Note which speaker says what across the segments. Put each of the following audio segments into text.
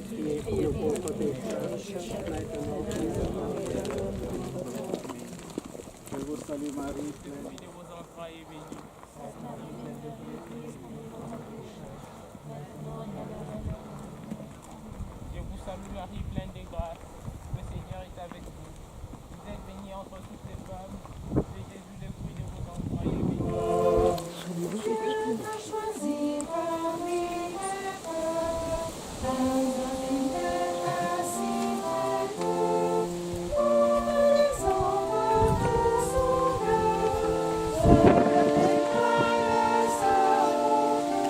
Speaker 1: prier pour nos pauvres pécheurs, maintenant et à l'heure de notre mort.
Speaker 2: Je vous salue Marie, pleine
Speaker 3: de vos entrailles est bénie. Je vous salue Marie, pleine de grâce. Le Seigneur est avec vous. Vous êtes bénie entre toutes les femmes. Et Jésus, le fruit de vos entrailles, est béni.
Speaker 4: Dieu t'a choisi parmi les femmes, Anne d'être ainsi très beau. Comme les enfants de son cœur, je déclare sa bonté.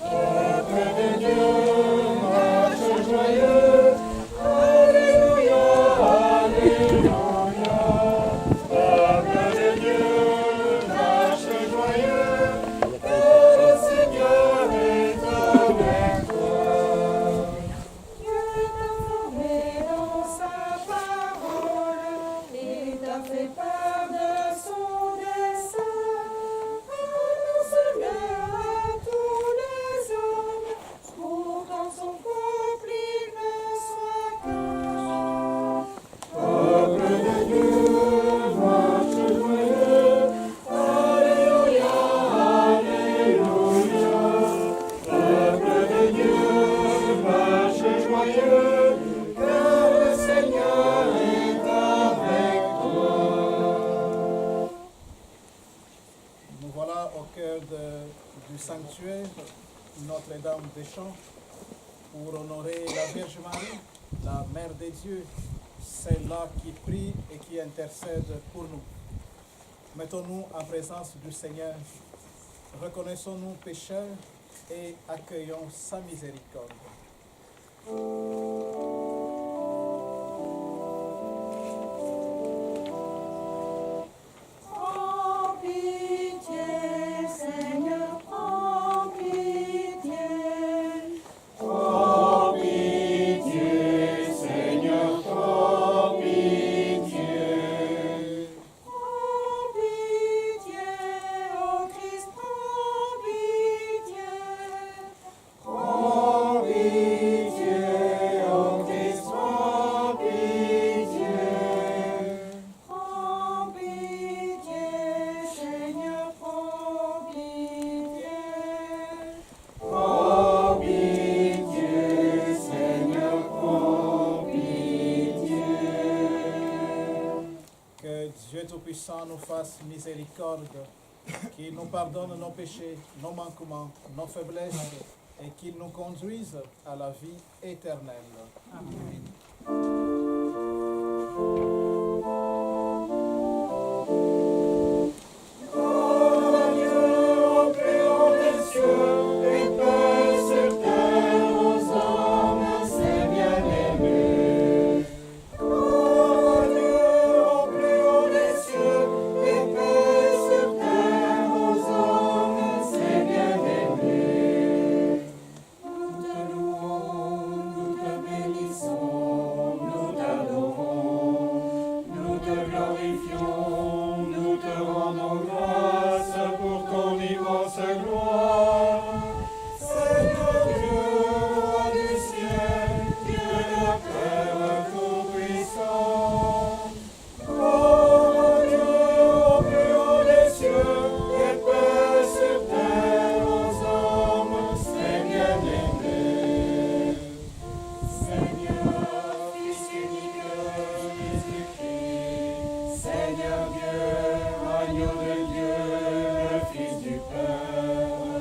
Speaker 4: Peuple de Dieu, marche joyeux, Alléluia, Alléluia. Peuple de Dieu, marche joyeux, car le Seigneur est avec toi. Dieu t'a formé dans sa parole et t'a fait part de son dessein. Annonce-le à tous les hommes, pour qu'en son peuple il ne soit qu'un. Peuple de Dieu, marche joyeux, Alléluia, Alléluia. Peuple de Dieu, marche joyeux, car le Seigneur est avec toi.
Speaker 2: Nous voilà au cœur du sanctuaire Notre-Dame des Champs pour honorer la Vierge Marie, la Mère de Dieu, celle-là qui prie et qui intercède pour nous. Mettons-nous en présence du Seigneur, reconnaissons-nous pécheurs et accueillons sa miséricorde.
Speaker 4: Prends pitié, Seigneur, prends pitié. Prends pitié, Seigneur, prends pitié. Prends pitié, ô Christ, prends pitié. Prends pitié, ô Christ, prends pitié. Prends pitié, Seigneur, prends pitié. Prends pitié, Seigneur, prends pitié.
Speaker 2: Que Dieu Tout-Puissant nous fasse miséricorde, qu'il nous pardonne nos péchés, nos manquements, nos faiblesses, et qu'il nous conduise à la vie éternelle.
Speaker 4: Gloire à Dieu au plus haut des cieux, et paix sur terre aux hommes, ses bien-aimés. Gloire à Dieu au plus haut des cieux, et paix sur terre aux hommes, ses bien-aimés. Nous te louons, nous te bénissons, nous t'adorons, nous te glorifions, nous te rendons grâce pour ton immense gloire. Seigneur Dieu, roi du ciel, Dieu de Père tout-puissant. Gloire à Dieu au plus haut des cieux, et paix sur terre aux hommes, ses bien-aimés. Seigneur, Fils unique de Jésus-Christ, Seigneur Dieu, agneau de Dieu, le Fils du Père,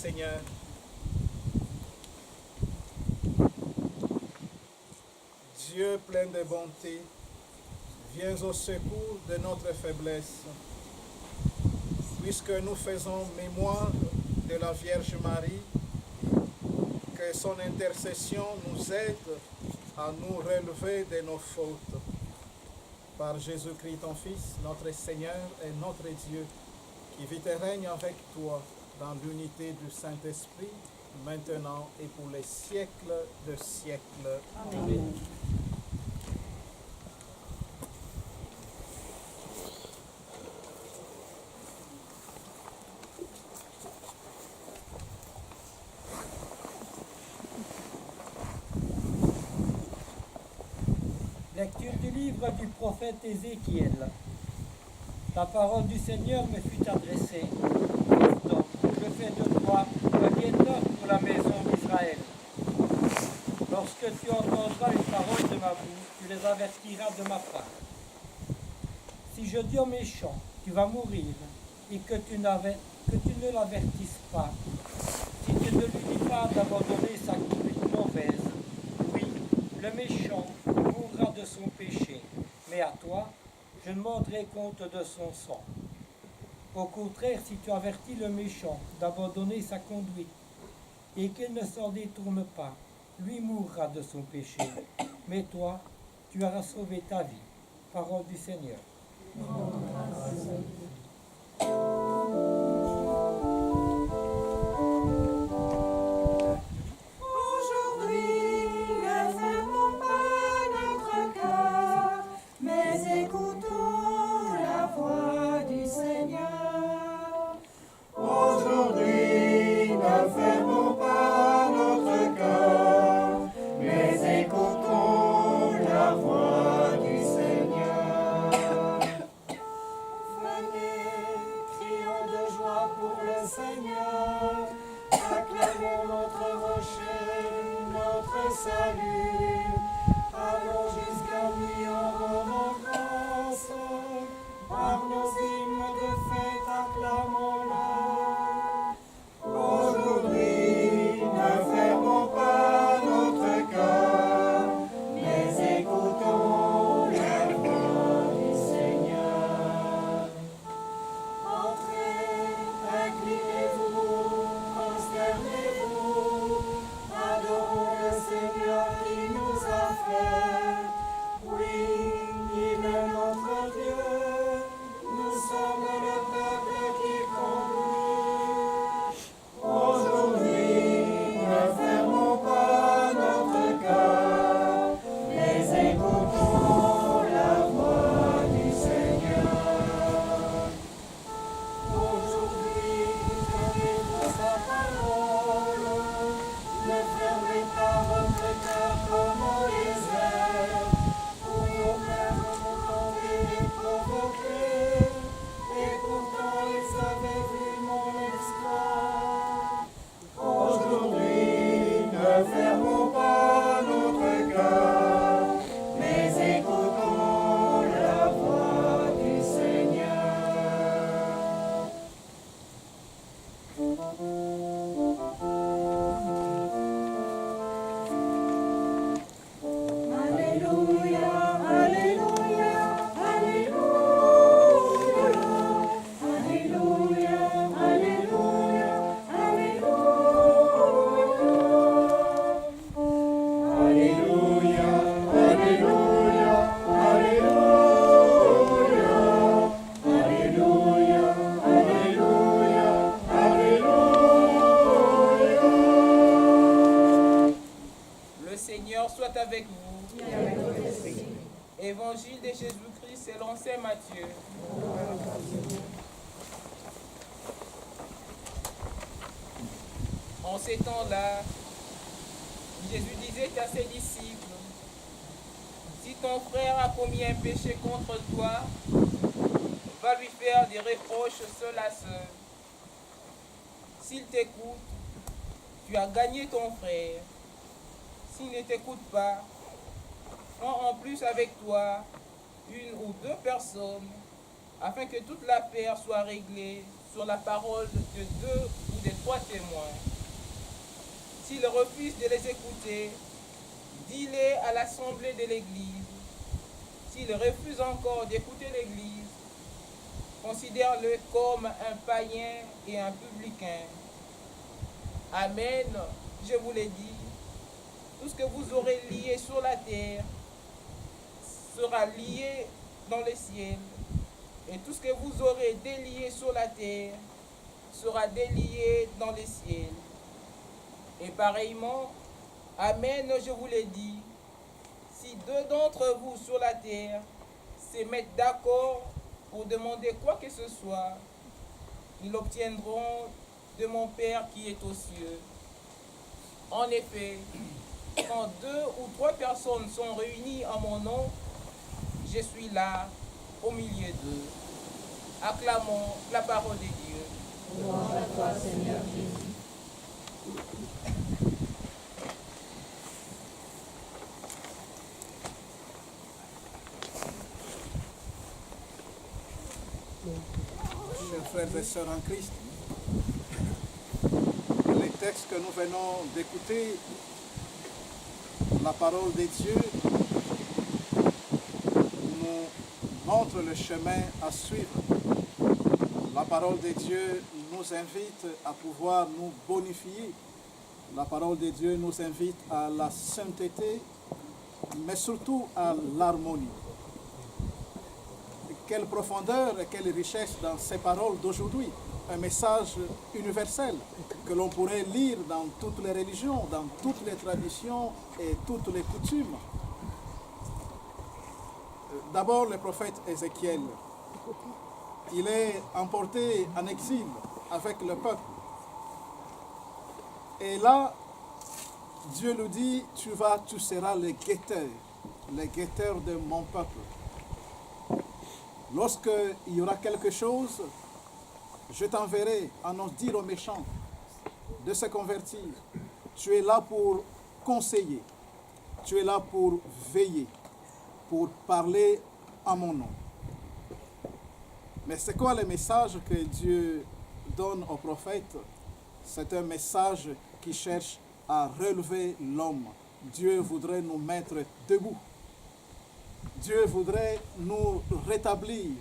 Speaker 2: Seigneur. Dieu plein de bonté, viens au secours de notre faiblesse. Puisque nous faisons mémoire de la Vierge Marie, que son intercession nous aide à nous relever de nos fautes. Par Jésus-Christ, ton Fils, notre Seigneur et notre Dieu, qui vit et règne avec toi dans l'unité du Saint-Esprit, maintenant et pour les siècles de siècles. Amen.
Speaker 5: Lecture du livre du prophète Ézéchiel. La parole du Seigneur me fut adressée. Donc, je fais de toi un guetteur pour la maison d'Israël. Lorsque tu entendras les paroles de ma bouche, tu les avertiras de ma part. Si je dis aux méchants, tu vas mourir, et que tu ne l'avertisses pas, si tu ne lui dis pas d'abandonner sa conduite mauvaise, oui, le méchant mourra de son péché, mais à toi, je ne mordrai compte de son sang. Au contraire, si tu avertis le méchant d'abandonner sa conduite et qu'il ne s'en détourne pas, lui mourra de son péché, mais toi, tu auras sauvé ta vie. Parole du Seigneur.
Speaker 3: Avec vous. Évangile de Jésus-Christ selon saint Matthieu. En ces temps-là, Jésus disait à ses disciples, si ton frère a commis un péché contre toi, va lui faire des reproches seul à seul. S'il t'écoute, tu as gagné ton frère. S'il ne t'écoute pas, prends en plus avec toi une ou deux personnes, afin que toute l'affaire soit réglée sur la parole de deux ou de 3 témoins. S'ils refusent de les écouter, dis-les à l'assemblée de l'Église. S'ils refusent encore d'écouter l'Église, considère-le comme un païen et un publicain. Amen, je vous l'ai dit, tout ce que vous aurez lié sur la terre sera lié dans le ciel, et tout ce que vous aurez délié sur la terre sera délié dans le ciel. Et pareillement, amen, je vous l'ai dit, si 2 d'entre vous sur la terre se mettent d'accord pour demander quoi que ce soit, ils l'obtiendront de mon Père qui est aux cieux. En effet, quand 2 ou 3 personnes sont réunies en mon nom, je suis là au milieu d'eux. Acclamons la parole de Dieu.
Speaker 4: Gloire à toi, Seigneur Jésus.
Speaker 2: Chers frères et sœurs en Christ, les textes que nous venons d'écouter, la parole de Dieu, nous montre le chemin à suivre. La parole de Dieu nous invite à pouvoir nous bonifier. La parole de Dieu nous invite à la sainteté, mais surtout à l'harmonie. Quelle profondeur et quelle richesse dans ces paroles d'aujourd'hui. Un message universel que l'on pourrait lire dans toutes les religions, dans toutes les traditions et toutes les coutumes. D'abord, le prophète Ézéchiel. Il est emporté en exil avec le peuple. Et là, Dieu lui dit, tu seras le guetteur de mon peuple. Lorsqu'il y aura quelque chose, je t'enverrai à en dire aux méchants de se convertir. Tu es là pour conseiller. Tu es là pour veiller, pour parler à mon nom. Mais c'est quoi le message que Dieu donne aux prophètes? C'est un message qui cherche à relever l'homme. Dieu voudrait nous mettre debout. Dieu voudrait nous rétablir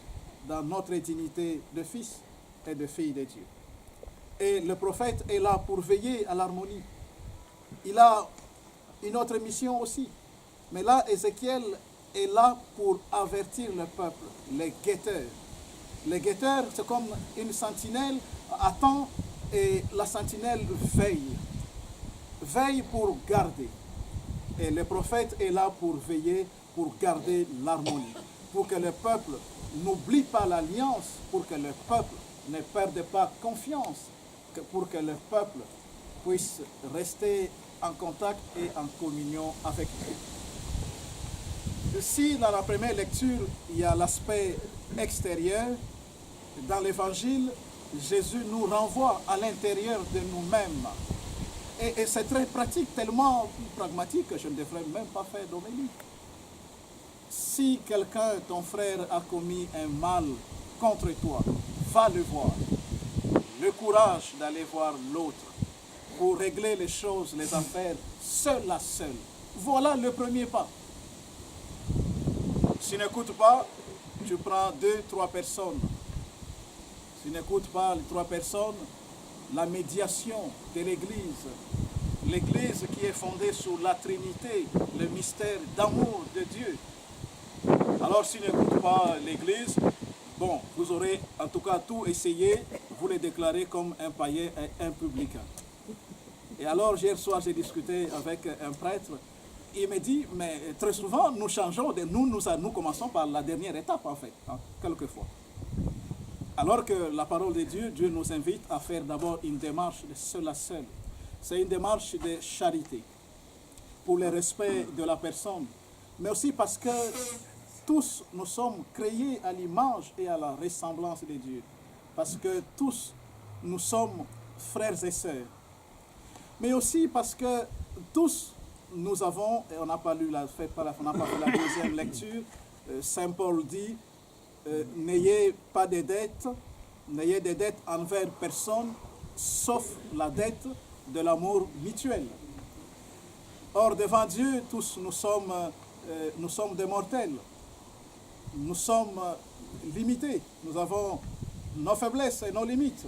Speaker 2: dans notre dignité de fils et de filles de Dieu. Et le prophète est là pour veiller à l'harmonie. Il a une autre mission aussi. Mais là, Ézéchiel est là pour avertir le peuple, les guetteurs. Les guetteurs, c'est comme une sentinelle attend et la sentinelle veille. Veille pour garder. Et le prophète est là pour veiller, pour garder l'harmonie. Pour que le peuple n'oublie pas l'alliance, pour que le peuple ne perde pas confiance, pour que le peuple puisse rester en contact et en communion avec Dieu. Si dans la première lecture, il y a l'aspect extérieur, dans l'évangile, Jésus nous renvoie à l'intérieur de nous-mêmes. Et c'est très pratique, tellement pragmatique que je ne devrais même pas faire d'homélie. Si quelqu'un, ton frère, a commis un mal contre toi, va le voir. Le courage d'aller voir l'autre pour régler les choses, les affaires, seul à seul. Voilà le premier pas. Si tu n'écoutes pas, tu prends 2, 3 personnes. Si tu n'écoutes pas les 3 personnes, la médiation de l'Église. L'Église qui est fondée sur la Trinité, le mystère d'amour de Dieu. Alors si tu n'écoutes pas l'Église, bon, vous aurez en tout cas tout essayé, vous les déclarez comme un païen et un publicain. Et alors hier soir j'ai discuté avec un prêtre, il me dit, mais très souvent nous changeons, nous commençons par la dernière étape en fait, hein, quelquefois. Alors que la parole de Dieu, Dieu nous invite à faire d'abord une démarche de seul à seul. C'est une démarche de charité, pour le respect de la personne, mais aussi parce que tous nous sommes créés à l'image et à la ressemblance de Dieu. Parce que tous nous sommes frères et sœurs. Mais aussi parce que tous nous avons, et on n'a pas lu fait la deuxième lecture, Saint Paul dit, n'ayez pas de dettes, n'ayez de dettes envers personne, sauf la dette de l'amour mutuel. Or, devant Dieu, tous nous sommes des mortels. Nous sommes limités. Nous avons nos faiblesses et nos limites.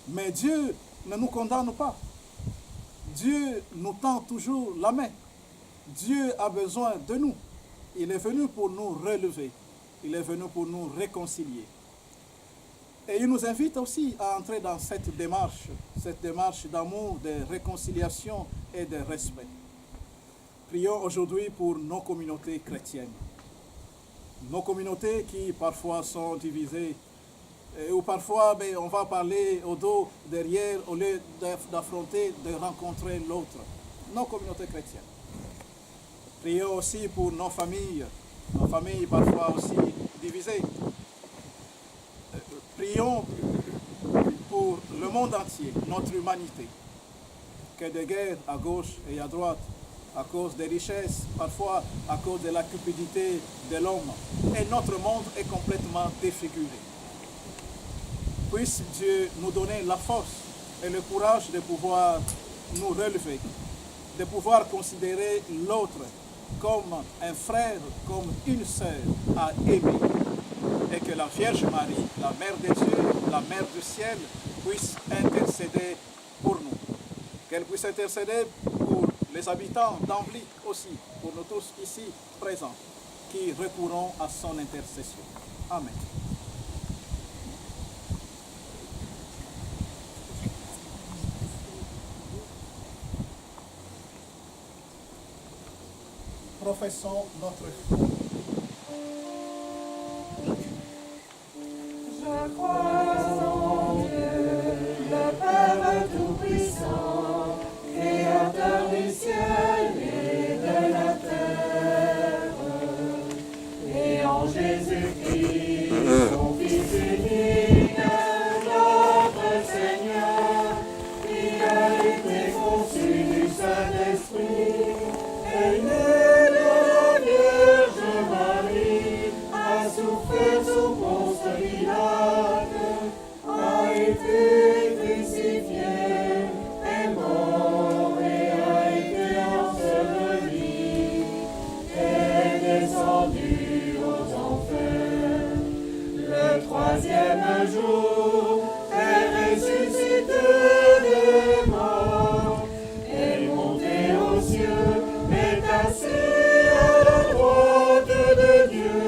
Speaker 2: Mais Dieu ne nous condamne pas. Dieu nous tend toujours la main. Dieu a besoin de nous. Il est venu pour nous relever. Il est venu pour nous réconcilier. Et il nous invite aussi à entrer dans cette démarche d'amour, de réconciliation et de respect. Prions aujourd'hui pour nos communautés chrétiennes. Nos communautés qui parfois sont divisées, ou parfois on va parler au dos, derrière, au lieu d'affronter, de rencontrer l'autre. Nos communautés chrétiennes. Prions aussi pour nos familles parfois aussi divisées. Prions pour le monde entier, notre humanité, que des guerres à gauche et à droite, à cause des richesses, parfois à cause de la cupidité de l'homme, et notre monde est complètement défiguré. Puisse Dieu nous donner la force et le courage de pouvoir nous relever, de pouvoir considérer l'autre comme un frère, comme une sœur à aimer. Et que la Vierge Marie, la Mère de Dieu, la Mère du ciel, puisse intercéder pour nous. Qu'elle puisse intercéder pour les habitants d'Ambly aussi, pour nous tous ici présents, qui recourront à son intercession. Amen. Professons notre foi.
Speaker 4: Je crois en Dieu, le Père Tout-Puissant, Créateur du ciel et de la terre, et en Jésus-Christ, son Fils unique, notre Seigneur, qui a été conçu du Saint-Esprit, et né de la Vierge Marie, a souffert sous Ponce Pilate, a été crucifié, est mort et a été enseveli, est descendu aux enfers. Le troisième jour est ressuscité des morts, est monté aux cieux, est assis à la droite de Dieu,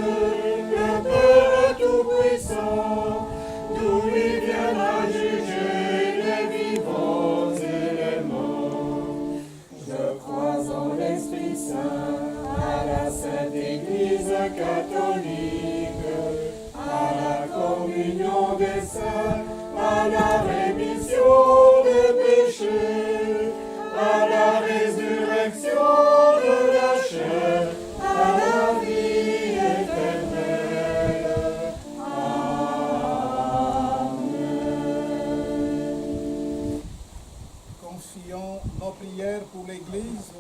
Speaker 4: le Père Tout-Puissant, d'où il viendra juger les vivants et les morts. Je crois en l'Esprit Saint, à la Sainte Église catholique, à la communion des saints, à la rémission des péchés, à la résurrection de la chair, à la vie éternelle.
Speaker 2: Confions nos prières pour l'Église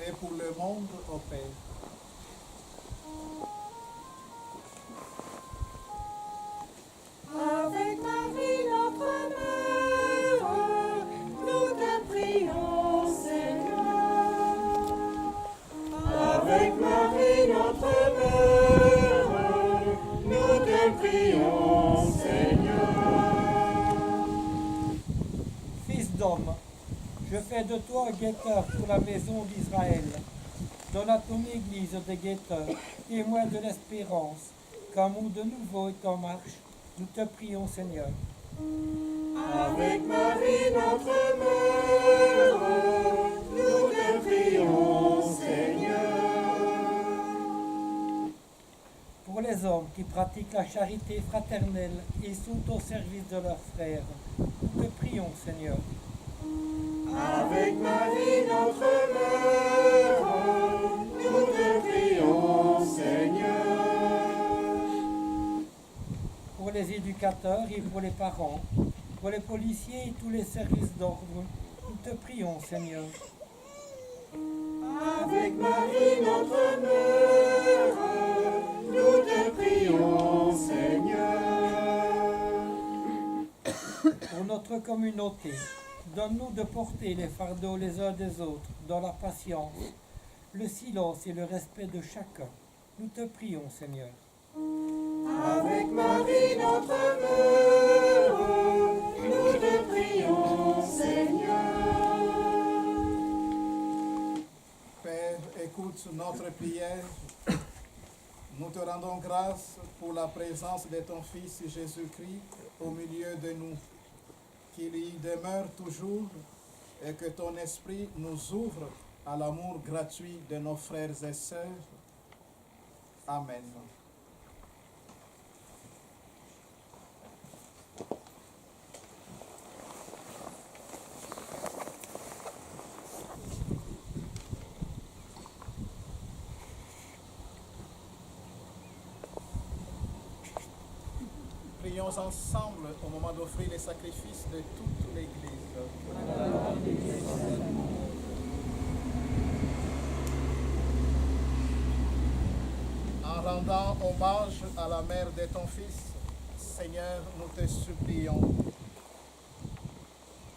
Speaker 2: et pour le monde au Père.
Speaker 4: Avec Marie, notre mère, nous te prions, Seigneur. Avec Marie, notre mère, nous te prions, Seigneur.
Speaker 5: Fils d'homme, je fais de toi un guetteur pour la maison d'Israël. Donne à ton Église des guetteurs, témoins de l'espérance, qu'un monde de nouveau est en marche. Nous te prions, Seigneur.
Speaker 4: Avec Marie, notre mère, nous te prions, Seigneur.
Speaker 5: Pour les hommes qui pratiquent la charité fraternelle et sont au service de leurs frères, nous te prions, Seigneur.
Speaker 4: Avec Marie, notre mère, nous te prions, Seigneur.
Speaker 5: Pour les éducateurs et pour les parents, pour les policiers et tous les services d'ordre, nous te prions, Seigneur.
Speaker 4: Avec Marie, notre mère, nous te prions, Seigneur.
Speaker 5: Pour notre notre communauté. Donne-nous de porter les fardeaux les uns des autres dans la patience, le silence et le respect de chacun. Nous te prions, Seigneur.
Speaker 4: Avec Marie, notre mère, nous te prions, Seigneur.
Speaker 2: Père, écoute notre prière. Nous te rendons grâce pour la présence de ton Fils Jésus-Christ au milieu de nous, qu'il y demeure toujours et que ton esprit nous ouvre à l'amour gratuit de nos frères et sœurs. Amen. Prions ensemble au moment d'offrir les sacrifices de toute l'Église. En rendant hommage à la mère de ton Fils, Seigneur, nous te supplions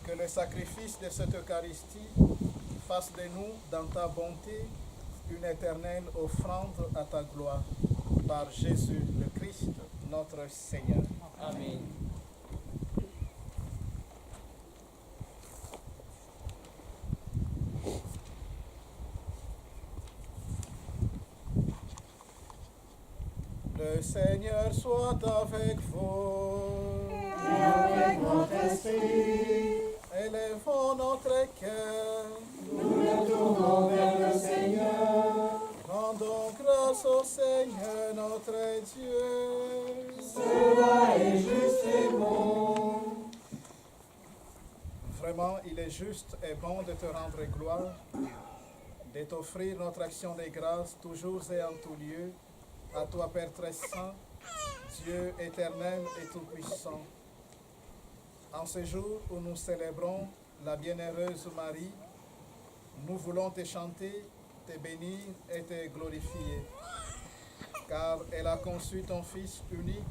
Speaker 2: que le sacrifice de cette Eucharistie fasse de nous, dans ta bonté, une éternelle offrande à ta gloire. Par Jésus le Christ, notre Seigneur.
Speaker 3: Amen.
Speaker 2: Le Seigneur soit avec vous.
Speaker 4: Et avec votre esprit,
Speaker 2: Élevons notre cœur.
Speaker 4: nous nous tournons vers le Seigneur.
Speaker 2: Rendons grâce au Seigneur notre Dieu.
Speaker 4: Cela est juste et bon.
Speaker 2: Vraiment, il est juste et bon de te rendre gloire, de t'offrir notre action de grâce toujours et en tout lieu, à toi Père très saint, Dieu éternel et tout-puissant. En ce jour où nous célébrons la bienheureuse Marie, nous voulons te chanter, te bénir et te glorifier, car elle a conçu ton Fils unique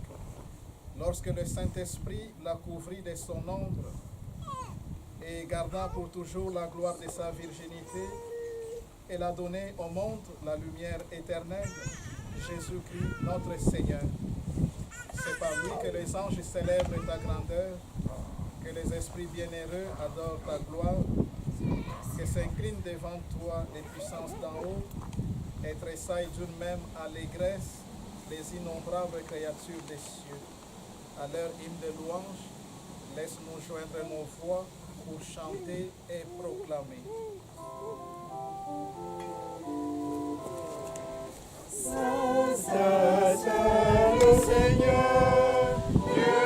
Speaker 2: lorsque le Saint-Esprit l'a couvrit de son ombre, et gardant pour toujours la gloire de sa virginité, elle a donné au monde la lumière éternelle, Jésus-Christ notre Seigneur. C'est par lui que les anges célèbrent ta grandeur, que les esprits bienheureux adorent ta gloire, que s'inclinent devant toi les puissances d'en haut et tressaillent d'une même allégresse les innombrables créatures des cieux. À leur hymne de louange, laisse-nous joindre nos voix pour chanter et proclamer.
Speaker 4: Saint, Saint, Saint, le Seigneur, Dieu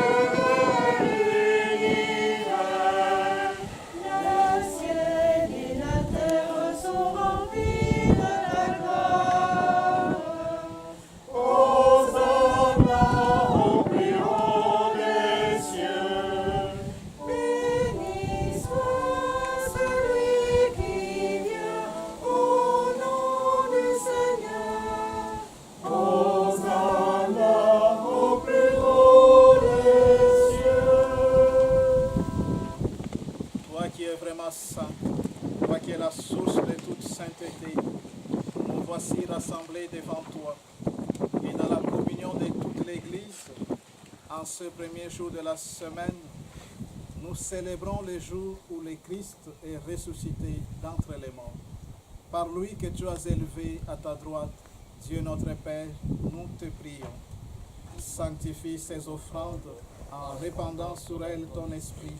Speaker 4: l'univers. Le ciel et la terre sont remplis de ta gloire. Hosanna au plus haut des cieux. Béni soit celui qui vient au nom du Seigneur. Hosanna au plus haut des cieux.
Speaker 2: Toi qui es vraiment saint, toi qui es la source de toute sainteté, nous voici rassemblés devant toi. Et dans la communion de toute l'Église, en ce premier jour de la semaine, nous célébrons le jour où le Christ est ressuscité d'entre les morts. Par lui que tu as élevé à ta droite, Dieu notre Père, nous te prions. Sanctifie ces offrandes en répandant sur elles ton esprit,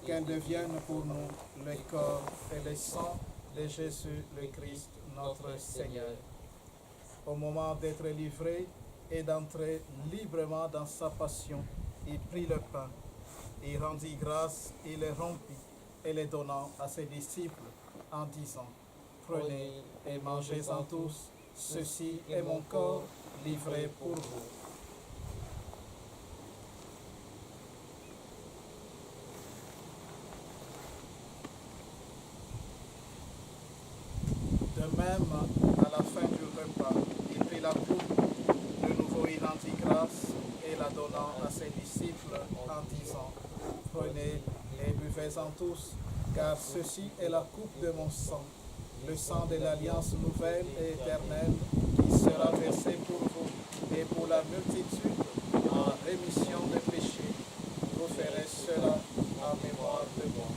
Speaker 2: qu'elles deviennent pour nous le corps et le sang de Jésus le Christ, notre Seigneur. Au moment d'être livré et d'entrer librement dans sa passion, il prit le pain, il rendit grâce, il le rompit et le donnant à ses disciples en disant: Prenez et mangez-en tous, ceci est mon corps livré pour vous. De même, à la fin du repas, il prit la coupe, de nouveau il rendit grâce et la donnant à ses disciples en disant: Prenez et buvez-en tous, car ceci est la coupe de mon sang, le sang de l'alliance nouvelle et éternelle, qui sera versé pour vous et pour la multitude en rémission des péchés. Vous ferez cela en mémoire de moi.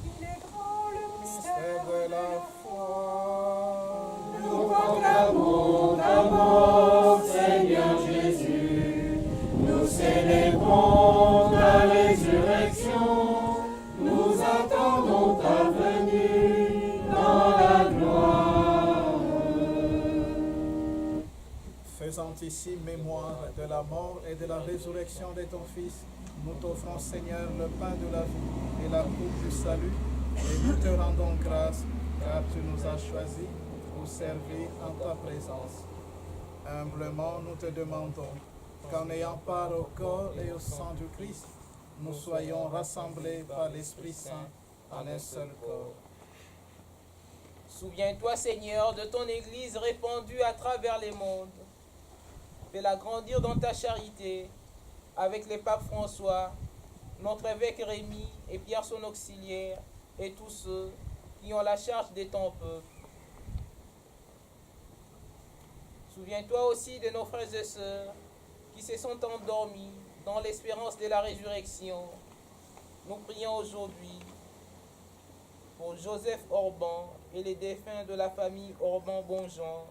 Speaker 4: Il est grand le mystère.
Speaker 2: Mystère de la foi.
Speaker 4: Nous proclamons ta mort, Seigneur Jésus. Nous célébrons ta résurrection. Nous attendons ta venue dans la gloire.
Speaker 2: Faisant ici mémoire de la mort et de la résurrection de ton Fils, nous t'offrons, Seigneur, le pain de la vie et la coupe du salut, et nous te rendons grâce, car tu nous as choisis pour servir en ta présence. Humblement, nous te demandons qu'en ayant part au corps et au sang du Christ, nous soyons rassemblés par l'Esprit Saint en un seul corps.
Speaker 3: Souviens-toi, Seigneur, de ton Église répandue à travers les mondes. Fais-la grandir dans ta charité, avec les papes François, notre évêque Rémy et Pierre son auxiliaire, et tous ceux qui ont la charge de ton peuple. Souviens-toi aussi de nos frères et sœurs qui se sont endormis dans l'espérance de la résurrection. Nous prions aujourd'hui pour Joseph Orban et les défunts de la famille Orban-Bonjean,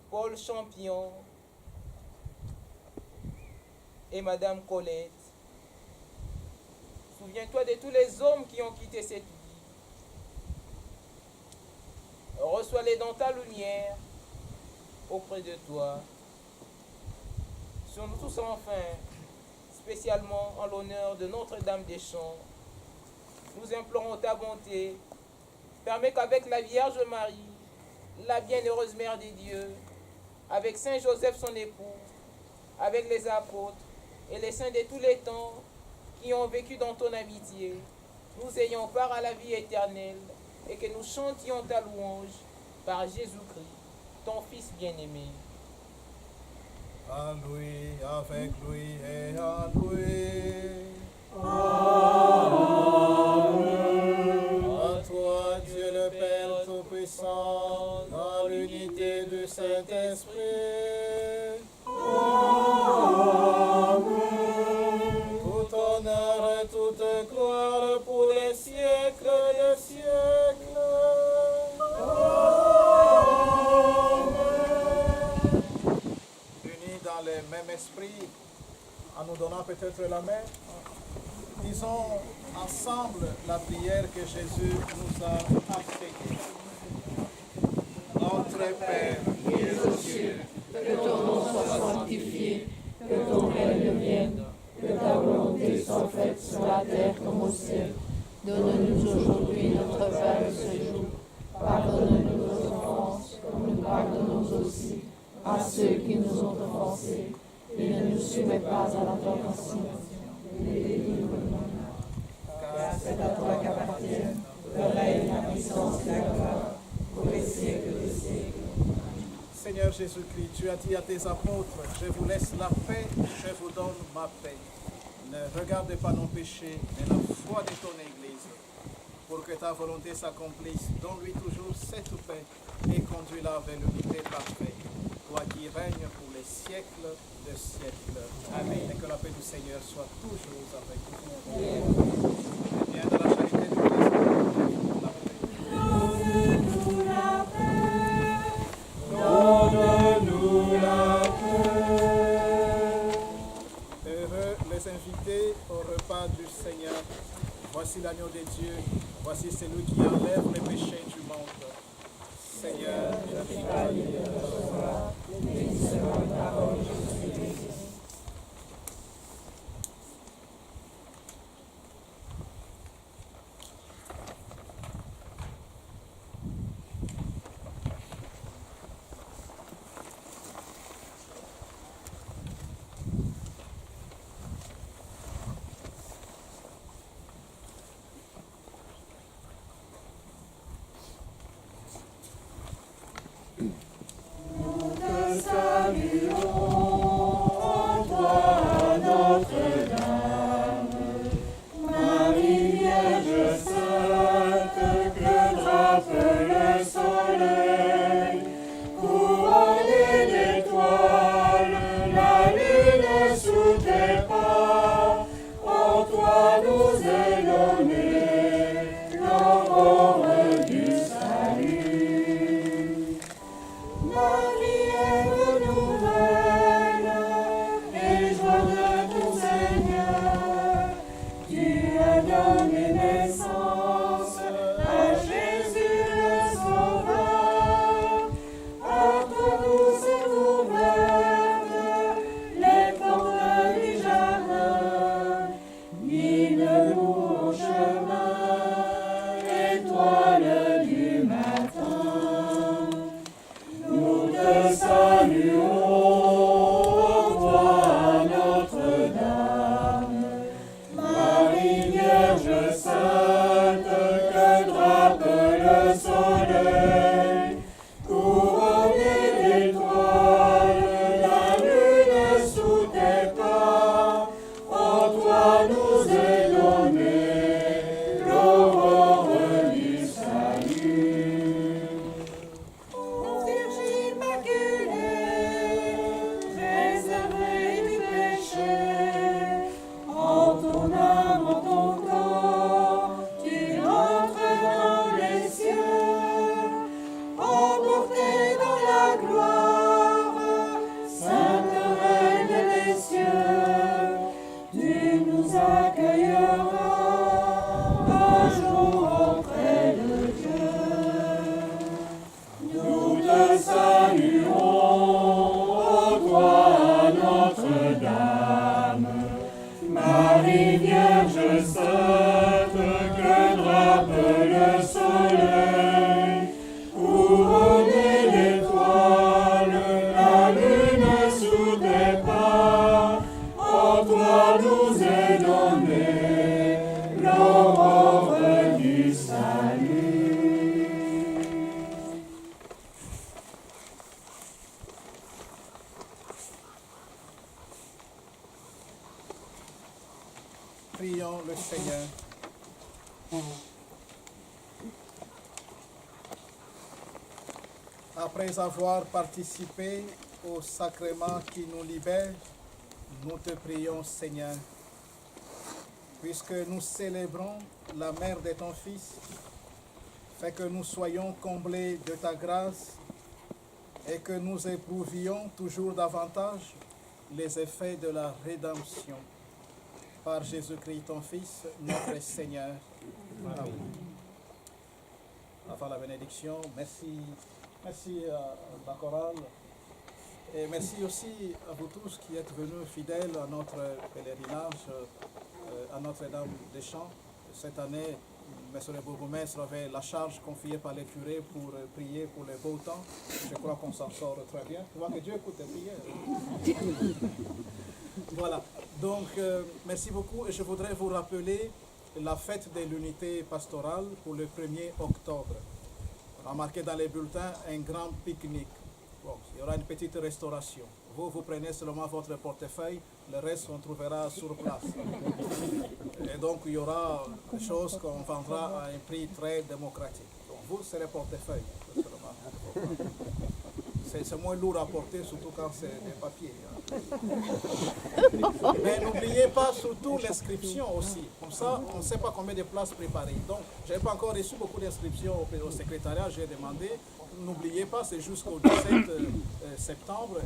Speaker 3: Paul Champion et Madame Colette. Souviens-toi de tous les hommes qui ont quitté cette vie. Reçois-les dans ta lumière auprès de toi. Sur nous tous enfin, spécialement en l'honneur de Notre-Dame des Champs, nous implorons ta bonté. Permets qu'avec la Vierge Marie, la bienheureuse Mère des dieux, avec Saint Joseph son époux, avec les apôtres et les saints de tous les temps qui ont vécu dans ton amitié, nous ayons part à la vie éternelle et que nous chantions ta louange par Jésus-Christ, ton Fils bien-aimé.
Speaker 2: À lui, avec lui et en lui. À toi, Dieu le Père Tout-Puissant, dans l'unité du Saint-Esprit. Tout honneur et toute gloire pour les siècles des siècles. Unis dans le même esprit, en nous donnant peut-être la main, disons ensemble la prière que Jésus nous a enseignée. Notre Père qui es aux cieux,
Speaker 4: Que ton nom soit sanctifié, que ton règne vienne, que ta volonté soit faite sur la terre comme au ciel. Donne-nous aujourd'hui notre pain de ce jour. Pardonne-nous nos offenses, comme nous pardonnons aussi à ceux qui nous ont offensés. Et ne nous soumets pas à la tentation, mais délivre-nous. Car c'est à toi qu'appartiennent le règne, la puissance et la gloire, pour les siècles des siècles.
Speaker 2: Seigneur Jésus-Christ, tu as dit à tes apôtres, je vous laisse la paix, je vous donne ma paix. Ne regarde pas nos péchés, mais la foi de ton Église. Pour que ta volonté s'accomplisse, donne-lui toujours cette paix et conduis-la vers l'unité parfaite. Toi qui règnes pour les siècles des siècles. Amen. Et que la paix du Seigneur soit toujours avec vous. Et bien de la charité du Christ, la paix.
Speaker 4: Donne-nous la paix. Donne-nous la paix.
Speaker 2: Heureux les invités au repas du Seigneur. Voici l'agneau de Dieu. Voici celui qui enlève les péchés du monde. Seigneur, je suis ravi de te recevoir. Béni soit la parole de Jésus.
Speaker 6: Marie Vierge sainte, que drape le soleil, couronnée d'étoiles, la lune sous tes pas, en toi nous est donnée l'aurore du salut.
Speaker 2: Prions le Seigneur. Après avoir participé au sacrement qui nous libère, nous te prions, Seigneur, puisque nous célébrons la mère de ton Fils, fais que nous soyons comblés de ta grâce et que nous éprouvions toujours davantage les effets de la rédemption. Par Jésus-Christ, ton Fils, notre Seigneur. Amen. Avant la bénédiction, merci à la chorale et merci aussi à vous tous qui êtes venus fidèles à notre pèlerinage à Notre-Dame-des-Champs. Cette année, Monsieur le bourgmestre avait la charge confiée par les curés pour prier pour le beau temps. Je crois qu'on s'en sort très bien. Tu vois que Dieu écoute les prières. Voilà, donc merci beaucoup et je voudrais vous rappeler la fête de l'unité pastorale pour le 1er octobre. On a marqué dans les bulletins un grand pique-nique. Bon, il y aura une petite restauration. Vous prenez seulement votre portefeuille, le reste on trouvera sur place. Et donc il y aura des choses qu'on vendra à un prix très démocratique. Donc vous, c'est le portefeuille seulement. C'est moins lourd à porter, surtout quand c'est des papiers. Mais n'oubliez pas surtout l'inscription aussi. Comme ça, on ne sait pas combien de places préparées. Donc, je n'ai pas encore reçu beaucoup d'inscriptions au secrétariat, j'ai demandé. N'oubliez pas, c'est jusqu'au 17 septembre.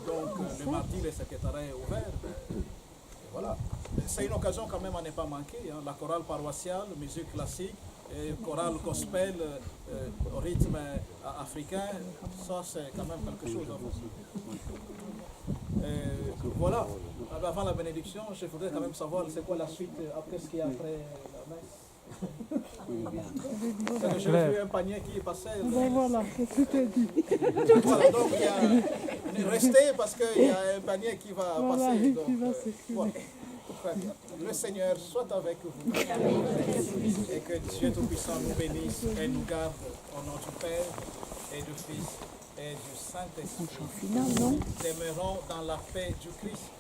Speaker 2: Donc, le mardi, le secrétariat est ouvert. Et voilà. C'est une occasion quand même à ne pas manquer. La chorale paroissiale, musique classique, et chorale gospel au rythme africain, ça c'est quand même quelque chose. Voilà, avant la bénédiction, je voudrais quand même savoir c'est quoi la suite, après ce qu'il y a après la messe. J'ai vu un panier qui est passé.
Speaker 1: Ben voilà, tout est dit.
Speaker 2: Voilà, donc restez parce qu'il y a un panier qui va
Speaker 1: Voilà,
Speaker 2: passer.
Speaker 1: qui va
Speaker 2: Donc,
Speaker 1: s'écrire.
Speaker 2: voilà. Très bien. Le Seigneur soit avec vous et que Dieu Tout-Puissant nous bénisse et nous garde au nom du Père et du Fils et du Saint-Esprit. Nous demeurons dans la paix du Christ.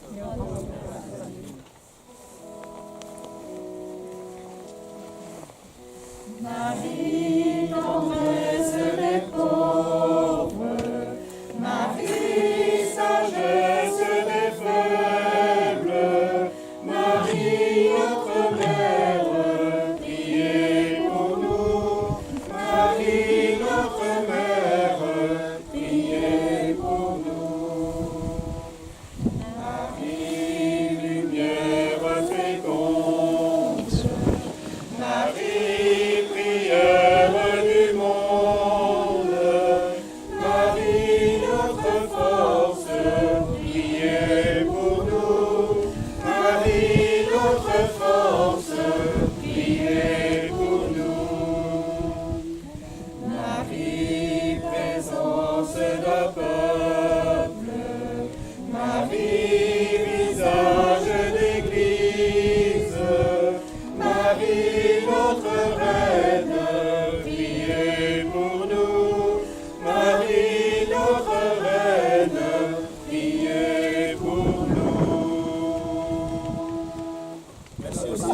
Speaker 6: Marie, tendresse des pauvres, Marie, sagesse des faibles, Marie, notre mère, priez pour nous. Marie, notre mère, priez pour nous. Marie, lumière féconde, Marie, prière du monde, Marie, notre force, priez pour nous. Marie, notre force, priez pour nous. Marie, présence d'un peuple, Marie, visage d'église, Marie, notre reine, priez pour nous. Marie, notre reine, priez pour nous.
Speaker 2: Merci aussi.